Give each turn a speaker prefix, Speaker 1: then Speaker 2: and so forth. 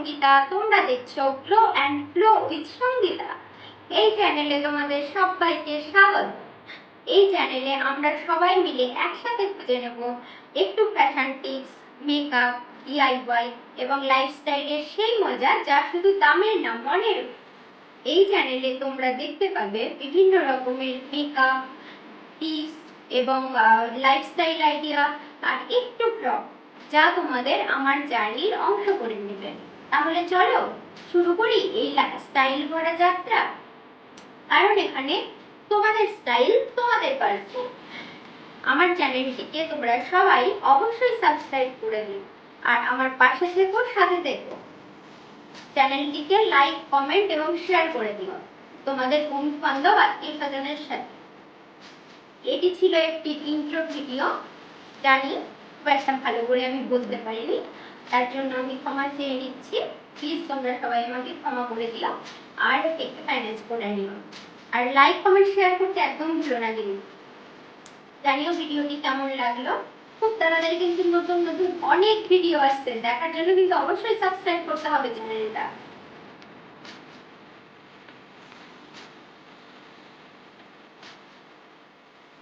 Speaker 1: সঙ্গীতা, তোমরা দেখছো glow and flow with Sangita. এই চ্যানেলে তোমাদের সবাইকে স্বাগত। এই চ্যানেলে আমরা সবাই মিলে একসাথে খুঁজে নেব একটু ফ্যাশন টিপস, মেকআপ, ডিআইওয়াই এবং লাইফস্টাইলের সেই মজা যা শুধু দামের না মনের। এই চ্যানেলে তোমরা দেখতে পাবে বিভিন্ন রকমের মেকআপ টিপস এবং লাইফস্টাইল আইডিয়া আর একটু ব্লগ যা তোমাদের আমার জার্নির অংশ করে নেবে। তাহলে চলো শুরু করি এই স্টাইল ভরা যাত্রা। কারণ এখানে তোমাদের স্টাইল তোমাদের গল্প। আমার চ্যানেলটিকে তোমরা সবাই অবশ্যই সাবস্ক্রাইব করে দিও আর আমার পাশে থেকো, সাথে থেকো। চ্যানেলটিকে লাইক, কমেন্ট এবং শেয়ার করে দিও তোমাদের বন্ধু বান্ধব আত্মীয় স্বজনের সাথে। এটি ছিল একটি ইন্ট্রো ভিডিও। জানি খুব একটা ভালো করে আমি বলতে পারিনি, তার জন্য আমি ক্ষমা চেয়ে নিচ্ছি। প্লিজ তোমরা সবাই আমাকে ক্ষমা করে দিও আর একটু ম্যানেজ করে নিও। আর লাইক, কমেন্ট, শেয়ার করতে একদম ভুলো না কিন্তু। জানিও ভিডিওটি কেমন লাগলো। খুব তাড়াতাড়ি কিন্তু নতুন নতুন অনেক ভিডিও আসছে, দেখার জন্য কিন্তু অবশ্যই সাবস্ক্রাইব করতে হবে চ্যানেলটা।